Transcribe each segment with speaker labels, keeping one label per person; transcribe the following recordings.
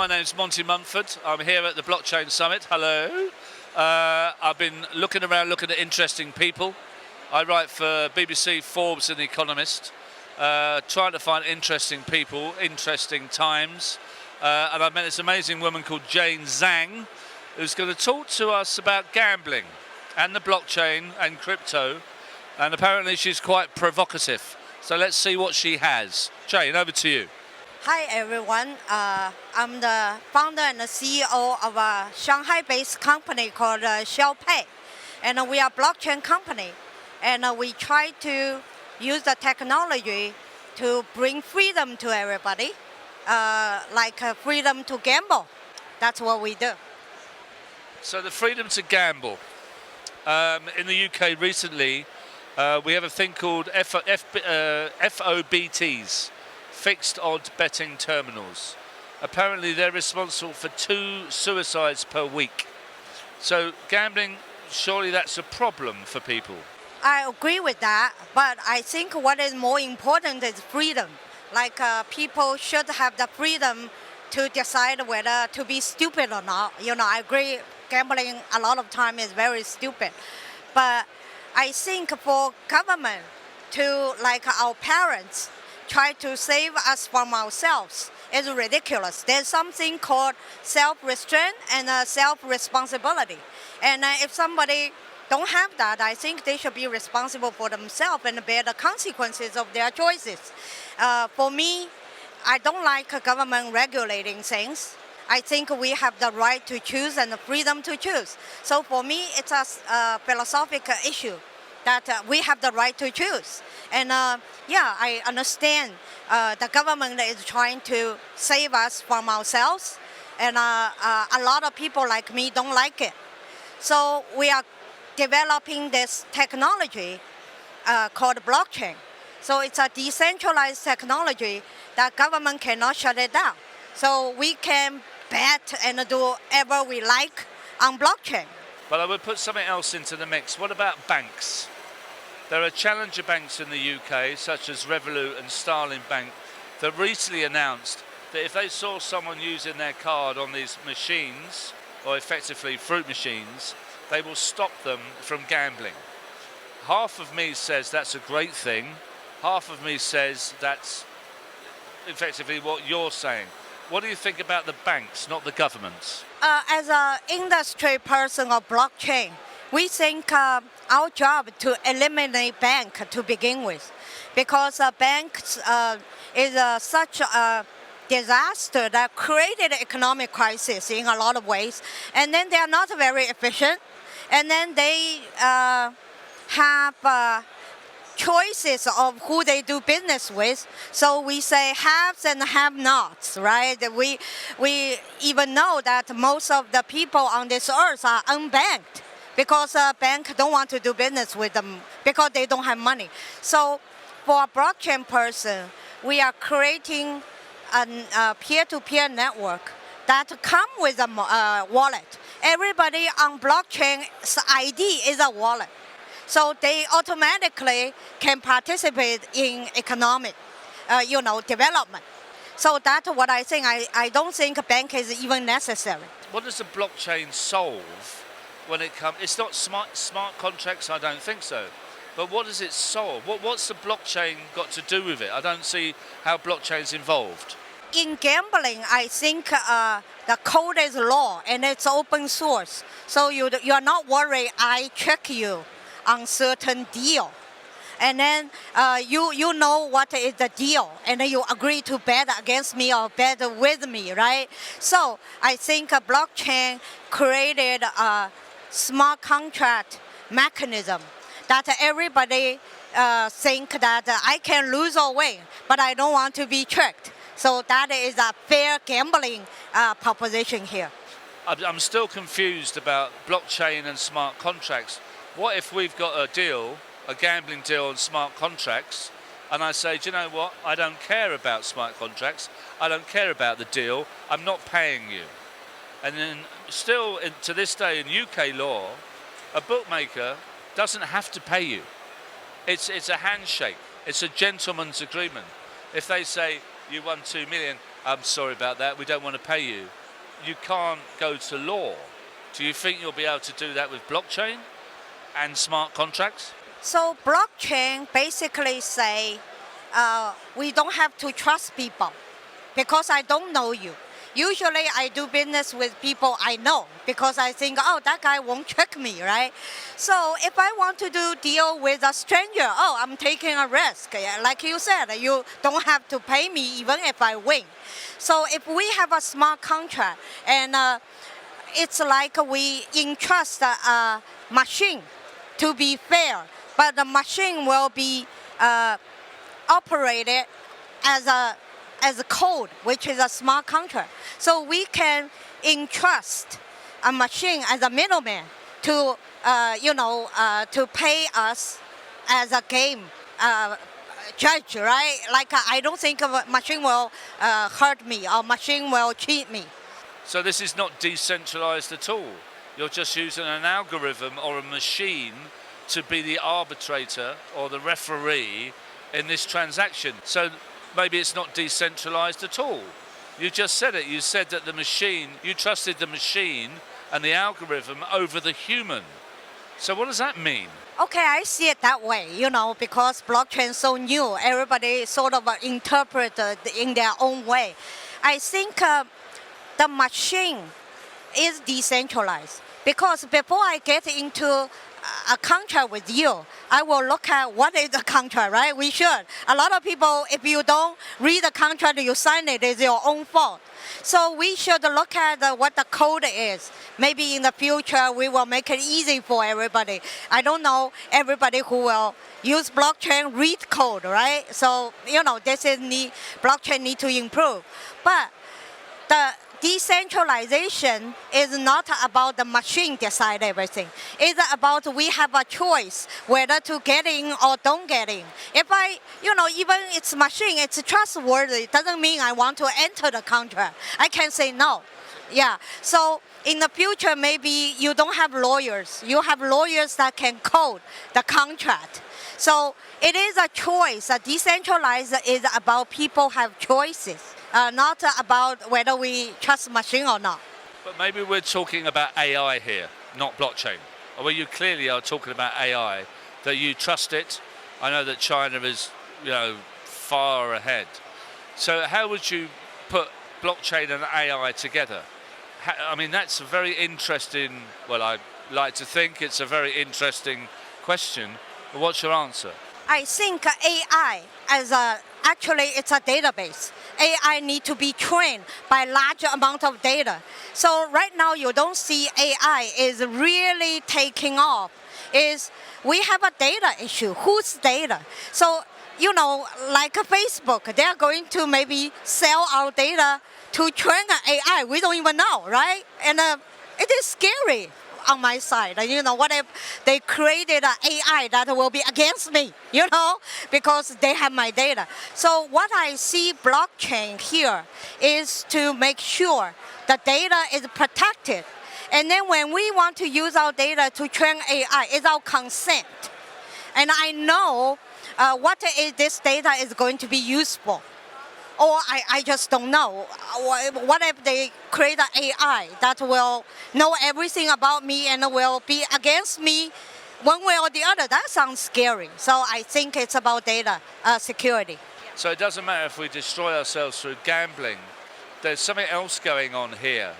Speaker 1: my name's Monty Mumford. I'm here at the Blockchain Summit. Hello. I've been looking around, looking at interesting people. I write for BBC, Forbes and The Economist, trying to find interesting people, interesting times. And I met this amazing woman called Zhang, who's going to talk to us about gambling and the blockchain and crypto. And apparently she's quite provocative. So let's see what she has. Jane, over to you.
Speaker 2: Hi everyone, I'm the founder and the CEO of a Shanghai-based company called ShellPay. And we are a blockchain company. And we try to use the technology to bring freedom to everybody, like freedom to gamble. That's what we do.
Speaker 1: So the freedom to gamble. In the UK recently, we have a thing called FOBTs. Fixed odds betting terminals. Apparently they're responsible for 2 suicides per week. So gambling, surely that's a problem for people.
Speaker 2: I agree with that, but I think what is more important is freedom. Like people should have the freedom to decide whether to be stupid or not. You know, I agree gambling a lot of time is very stupid. But I think for government to, like our parents, try to save us from ourselves is ridiculous. There's something called self-restraint and self-responsibility. And if somebody don't have that, I think they should be responsible for themselves and bear the consequences of their choices. For me, I don't like government regulating things. I think we have the right to choose and the freedom to choose. So for me, it's a philosophical issue that we have the right to choose. And yeah, I understand the government is trying to save us from ourselves, and a lot of people like me don't like it. So we are developing this technology called blockchain. So it's a decentralized technology that government cannot shut it down. So we can bet and do whatever we like on blockchain.
Speaker 1: But I would put something else into the mix. What about banks? There are challenger banks in the UK, such as Revolut and Starling Bank, that recently announced that if they saw someone using their card on these machines, or effectively fruit machines, they will stop them from gambling. Half of me says that's a great thing. Half of me says that's effectively what you're saying. What do you think about the banks, not the governments?
Speaker 2: As an industry person of blockchain, we think our job to eliminate bank to begin with, because banks is such a disaster that created economic crisis in a lot of ways, and then they are not very efficient, and then they have choices of who they do business with. So we say haves and have-nots, right? We even know that most of the people on this earth are unbanked, because banks don't want to do business with them because they don't have money. So for a blockchain person, we are creating a peer-to-peer network that come with a wallet. Everybody on blockchain's ID is a wallet. So they automatically can participate in economic development. So that's what I think. I don't think a bank is even necessary.
Speaker 1: What does the blockchain solve? When it comes, it's not smart contracts, I don't think so. But what does it solve? What's the blockchain got to do with it? I don't see how blockchain's involved.
Speaker 2: In gambling, I think the code is law and it's open source. So you're not worried I trick you on certain deal. And then you know what is the deal, and then you agree to bet against me or bet with me, right? So I think a blockchain created a smart contract mechanism that everybody think that I can lose or win, but I don't want to be tricked. So that is a fair gambling proposition here.
Speaker 1: I'm still confused about blockchain and smart contracts. What if we've got a deal, a gambling deal on smart contracts, and I say, do you know what, I don't care about smart contracts, I don't care about the deal, I'm not paying you. And then still, to this day in UK law, a bookmaker doesn't have to pay you. It's a handshake. It's a gentleman's agreement. If they say you won 2 million, I'm sorry about that, we don't want to pay you. You can't go to law. Do you think you'll be able to do that with blockchain and smart contracts?
Speaker 2: So blockchain basically say we don't have to trust people because I don't know you. Usually I do business with people I know because I think, oh, that guy won't trick me, right? So if I want to do deal with a stranger, oh, I'm taking a risk. Yeah, like you said, you don't have to pay me even if I win. So if we have a smart contract and it's like we entrust a machine to be fair, but the machine will be operated as a code, which is a smart contract. So we can entrust a machine as a middleman to, to pay us as a game judge, right? Like I don't think a machine will hurt me or machine will cheat me.
Speaker 1: So this is not decentralized at all. You're just using an algorithm or a machine to be the arbitrator or the referee in this transaction. So maybe it's not decentralized at all. You just said it. You said that the machine, you trusted the machine and the algorithm over the human. So what does that mean?
Speaker 2: Okay, I see it that way, because blockchain is so new, everybody sort of interpret it in their own way. I think the machine is decentralized because before I get into a contract with you, I will look at what is the contract, right? We should. A lot of people, if you don't read the contract, you sign it, it's your own fault. So we should look at what the code is. Maybe in the future, we will make it easy for everybody. I don't know everybody who will use blockchain read code, right? So, this is blockchain need to improve. But the decentralization is not about the machine decide everything. It's about we have a choice whether to get in or don't get in. If even it's machine, it's trustworthy. It doesn't mean I want to enter the contract. I can say no. Yeah. So in the future, maybe you don't have lawyers. You have lawyers that can code the contract. So it is a choice. Decentralized is about people have choices. Not about whether we trust machine or not.
Speaker 1: But maybe we're talking about AI here, not blockchain. Well, you clearly are talking about AI, that you trust it. I know that China is, far ahead. So how would you put blockchain and AI together? That's a very interesting, I like to think it's a very interesting question. What's your answer?
Speaker 2: I think AI actually it's a database. AI need to be trained by large amount of data. So right now you don't see AI is really taking off. We have a data issue. Whose data? So, like Facebook, they are going to maybe sell our data to train an AI. We don't even know, right? And it is scary on my side. What if they created an AI that will be against me, because they have my data. So what I see blockchain here is to make sure the data is protected. And then when we want to use our data to train AI, it's our consent. And I know what this data is going to be useful. Or I just don't know. What if they create an AI that will know everything about me and will be against me one way or the other? That sounds scary. So I think it's about data security.
Speaker 1: So it doesn't matter if we destroy ourselves through gambling. There's something else going on here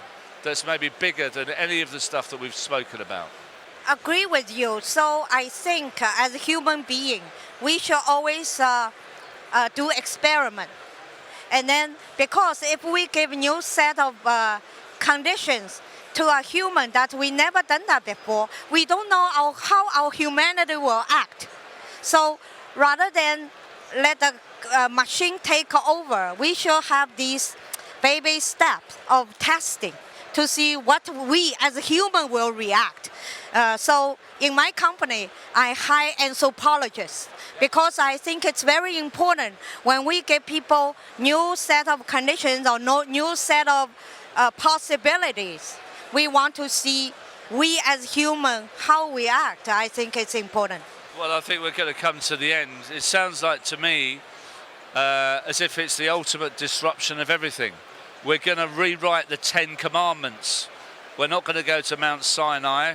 Speaker 1: that's maybe bigger than any of the stuff that we've spoken about.
Speaker 2: Agree with you. So I think as a human being, we should always do experiment. And then, because if we give new set of conditions to a human that we never done that before, we don't know how our humanity will act. So rather than let the machine take over, we should have these baby steps of testing to see what we as a human will react. So in my company, I hire anthropologists because I think it's very important when we give people new set of conditions or new set of possibilities. We want to see we as human, how we act. I think it's important.
Speaker 1: Well, I think we're going to come to the end. It sounds like to me as if it's the ultimate disruption of everything. We're going to rewrite the 10 Commandments. We're not going to go to Mount Sinai,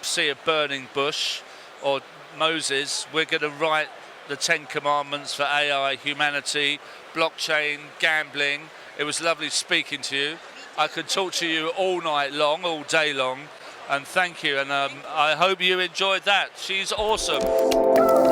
Speaker 1: see a burning bush, or Moses. We're going to write the 10 Commandments for AI, humanity, blockchain, gambling. It was lovely speaking to you. I could talk to you all night long, all day long, and thank you. And I hope you enjoyed that. She's awesome.